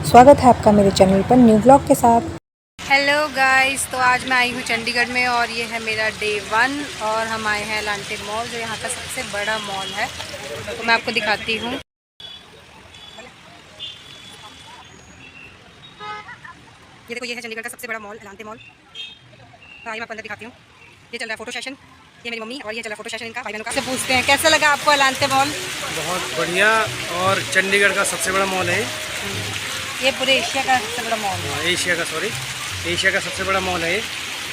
स्वागत है आपका मेरे चैनल पर न्यू व्लॉग के साथ। हेलो गाइस, तो आज मैं आई हूँ चंडीगढ़ में और ये है मेरा डे 1 और हम आए हैं एलांटे मॉल जो यहाँ का सबसे बड़ा मॉल है। तो मैं आपको दिखाती हूँ। ये देखो, ये है चंडीगढ़ का सबसे बड़ा मॉल एलांटे मॉल। तो आइए मैं आपको अंदर दिखाती हूँ। ये चल रहा है फोटो सेशन। ये मेरी मम्मी और ये चल रहा है फोटो सेशन इनका भाई बहनों का। से पूछते हैं कैसा लगा आपको एलांटे मॉल। बहुत बढ़िया। और चंडीगढ़ का सबसे बड़ा मॉल है ये पूरे एशिया का सबसे बड़ा मॉल है। एशिया का सबसे बड़ा मॉल है।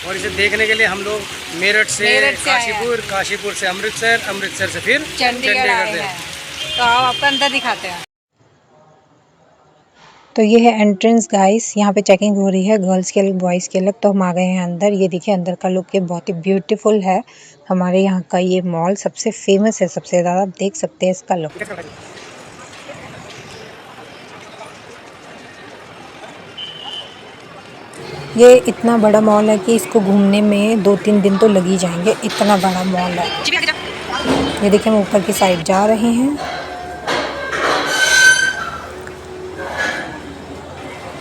और इसे देखने के लिए हम लोग मेरठ से काशीपुर से अमृतसर से फिर चंडीगढ़ आए हैं। तो आओ आपको अंदर दिखाते हैं। तो ये है एंट्रेंस गाइस, यहाँ पे चेकिंग हो रही है गर्ल्स के अलग बॉयज़ के अलग। तो हम आ गए हैं अंदर। ये देखिए अंदर का लुक ये बहुत ही ब्यूटीफुल है। हमारे यहाँ का ये मॉल सबसे फेमस है, सबसे ज़्यादा आप देख सकते हैं इसका लुक। ये इतना बड़ा मॉल है कि इसको घूमने में 2-3 दिन तो लग ही जाएंगे, इतना बड़ा मॉल है। ये देखिए हम ऊपर की साइड जा रहे हैं।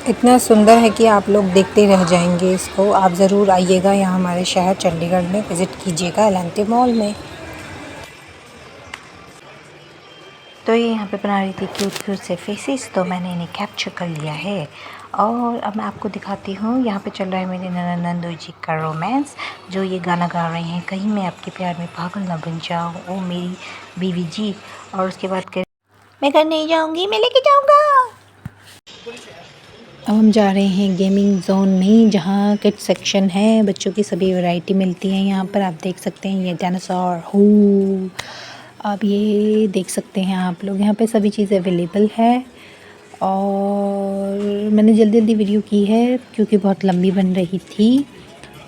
इतना सुंदर है कि आप लोग देखते रह जाएंगे इसको। आप ज़रूर आइएगा यहाँ हमारे शहर चंडीगढ़ में, विज़िट कीजिएगा एलांटे मॉल में। तो ये यहाँ पे बना रही थी क्यूट से फेसेस, तो मैंने इन्हें कैप्चर कर लिया है। और अब मैं आपको दिखाती हूँ, यहाँ पे चल रहा है मेरे नंदू जी का रोमांस, जो ये गाना गा रहे हैं, कहीं मैं आपके प्यार में पागल ना बन जाऊँ ओ मेरी बीवी जी। और उसके बाद कह मैं घर नहीं जाऊँगी, मैं लेके जाऊँगा। अब हम जा रहे हैं गेमिंग जोन में, जहाँ किड्स सेक्शन है, बच्चों की सभी वैरायटी मिलती हैं। यहाँ पर आप देख सकते हैं ये डायनासोर हू, आप ये देख सकते हैं आप लोग, यहाँ पे सभी चीज़ें अवेलेबल है। और मैंने जल्दी वीडियो की है क्योंकि बहुत लंबी बन रही थी।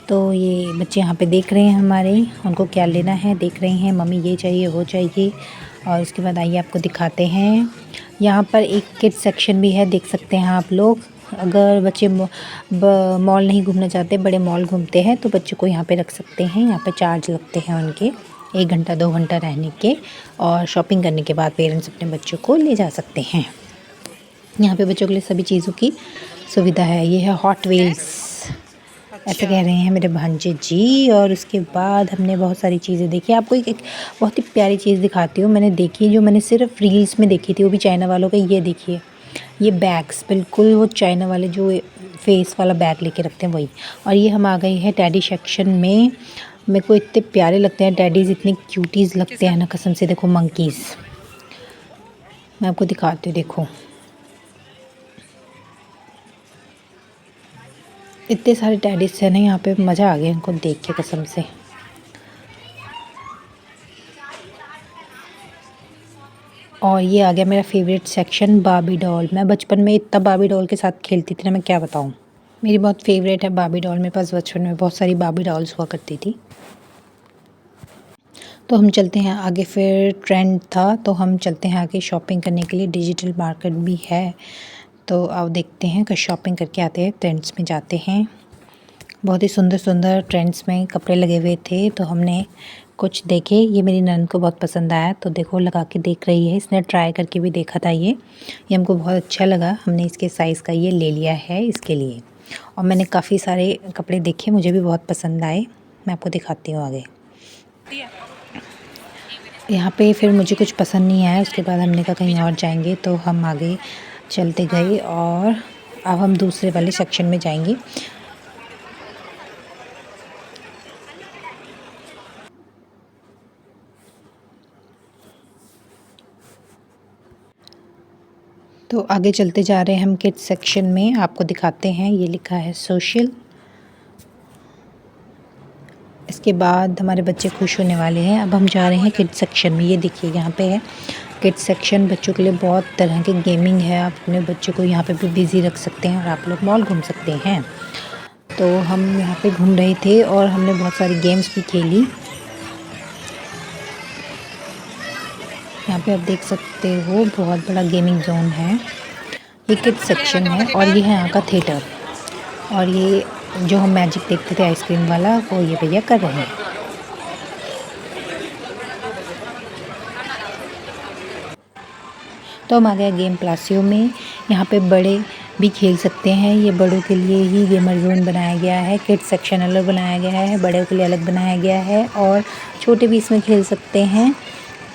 तो ये बच्चे यहाँ पे देख रहे हैं हमारे, उनको क्या लेना है देख रहे हैं, मम्मी ये चाहिए वो चाहिए। और उसके बाद आइए आपको दिखाते हैं, यहाँ पर एक किड्स सेक्शन भी है, देख सकते हैं आप लोग। अगर बच्चे मॉल नहीं घूमना चाहते, बड़े मॉल घूमते हैं, तो बच्चों को यहाँ पे रख सकते हैं। यहाँ पे चार्ज लगते हैं उनके 1 घंटा 2 घंटा रहने के, और शॉपिंग करने के बाद पेरेंट्स अपने बच्चों को ले जा सकते हैं। यहाँ पे बच्चों के लिए सभी चीज़ों की सुविधा है। ये है हॉट व्हील्स, ऐसे कह रहे हैं मेरे भांजे जी। और उसके बाद हमने बहुत सारी चीज़ें देखी। आपको एक बहुत ही प्यारी चीज़ दिखाती हूँ, मैंने देखी जो मैंने सिर्फ रील्स में देखी थी, वो भी चाइना वालों का। ये देखिए ये बैग्स, बिल्कुल वो चाइना वाले जो फेस वाला बैग लेके रखते हैं वही। और ये हम आ गए हैं टैडी सेक्शन में। मेरे को इतने प्यारे लगते हैं टैडीज़, इतने क्यूटीज़ लगते हैं ना कसम से। देखो मंकीज़, मैं आपको दिखाती हूँ, देखो इतने सारे टैडीज़ हैं ना यहाँ पे, मज़ा आ गया इनको देख के कसम से। और ये आ गया मेरा फेवरेट सेक्शन, बार्बी डॉल। मैं बचपन में इतना बार्बी डॉल के साथ खेलती थी ना, मैं क्या बताऊँ। मेरी बहुत फेवरेट है बार्बी डॉल। मेरे पास बचपन में बहुत सारी बार्बी डॉल्स हुआ करती थी। तो हम चलते हैं आगे, फिर ट्रेंड था तो हम चलते हैं आगे शॉपिंग करने के लिए। डिजिटल मार्केट भी है, तो आओ देखते हैं, कुछ शॉपिंग करके आते हैं, ट्रेंड्स में जाते हैं। बहुत ही सुंदर ट्रेंड्स में कपड़े लगे हुए थे, तो हमने कुछ देखे। ये मेरी ननद को बहुत पसंद आया, तो देखो लगा के देख रही है, इसने ट्राई करके भी देखा था। ये हमको बहुत अच्छा लगा, हमने इसके साइज़ का ये ले लिया है इसके लिए। और मैंने काफ़ी सारे कपड़े देखे, मुझे भी बहुत पसंद आए, मैं आपको दिखाती हूँ आगे। यहाँ पे फिर मुझे कुछ पसंद नहीं आया, उसके बाद हमने कहा कहीं और जाएंगे, तो हम आगे चलते गए। और अब हम दूसरे वाले सेक्शन में जाएंगे। तो आगे चलते जा रहे हैं हम किड्स सेक्शन में, आपको दिखाते हैं। ये लिखा है सोशल। इसके बाद हमारे बच्चे खुश होने वाले हैं। अब हम जा रहे हैं किड्स सेक्शन में। ये देखिए यहाँ पे है किड्स सेक्शन, बच्चों के लिए बहुत तरह के गेमिंग है। आप अपने बच्चों को यहाँ पे भी बिज़ी रख सकते हैं और आप लोग मॉल घूम सकते हैं। तो हम यहाँ पे घूम रहे थे और हमने बहुत सारी गेम्स भी खेली। यहाँ पे आप देख सकते हो बहुत बड़ा गेमिंग जोन है। ये किड्स सेक्शन है और ये है यहाँ का थिएटर। और ये जो हम मैजिक देखते थे आइसक्रीम वाला, वो ये भैया कर रहे हैं। तो हम आ गए गेम प्लासियो में। यहाँ पे बड़े भी खेल सकते हैं। ये बड़ों के लिए ही गेमर जोन बनाया गया है, किड्स सेक्शन अलग बनाया गया है, बड़ों के लिए अलग बनाया गया है और छोटे भी इसमें खेल सकते हैं।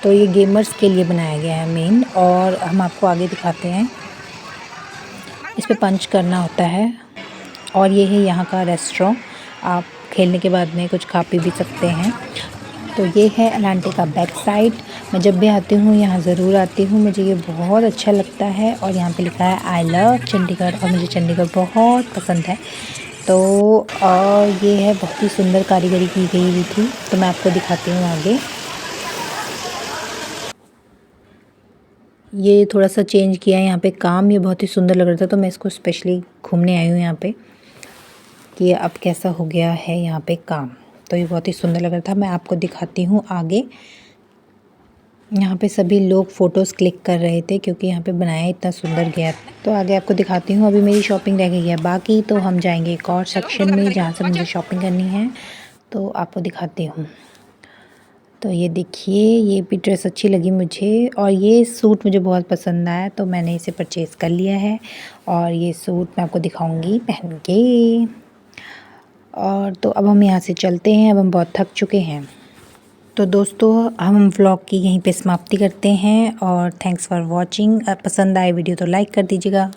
तो ये गेमर्स के लिए बनाया गया है मेन। और हम आपको आगे दिखाते हैं, इस पे पंच करना होता है। और ये है यहाँ का रेस्टोरेंट, आप खेलने के बाद में कुछ खा पी भी सकते हैं। तो ये है एलांटे का बैक साइड। मैं जब भी आती हूँ यहाँ ज़रूर आती हूँ, मुझे ये बहुत अच्छा लगता है। और यहाँ पे लिखा है आई लव चंडीगढ़ और मुझे चंडीगढ़ बहुत पसंद है। तो और ये है बहुत ही सुंदर कारीगरी की गई हुई थी। तो मैं आपको दिखाती हूँ आगे। ये थोड़ा सा चेंज किया है यहाँ पे काम, ये बहुत ही सुंदर लग रहा था तो मैं इसको स्पेशली घूमने आई हूँ यहाँ पे कि अब कैसा हो गया है यहाँ पे काम। तो ये बहुत ही सुंदर लग रहा था। मैं आपको दिखाती हूँ आगे। यहाँ पे सभी लोग फ़ोटोज़ क्लिक कर रहे थे क्योंकि यहाँ पे बनाया इतना सुंदर गया। तो आगे आपको दिखाती हूँ। अभी मेरी शॉपिंग रह गई है बाकी, तो हम जाएंगे एक और सेक्शन में जहाँ से मुझे शॉपिंग करनी है। तो आपको दिखाती हूँ। तो ये देखिए, ये भी ड्रेस अच्छी लगी मुझे और ये सूट मुझे बहुत पसंद आया तो मैंने इसे परचेज़ कर लिया है। और ये सूट मैं आपको दिखाऊंगी पहन के। और तो अब हम यहाँ से चलते हैं, अब हम बहुत थक चुके हैं। तो दोस्तों हम व्लॉग की यहीं पे समाप्ति करते हैं और थैंक्स फॉर वॉचिंग। पसंद आए वीडियो तो लाइक कर दीजिएगा।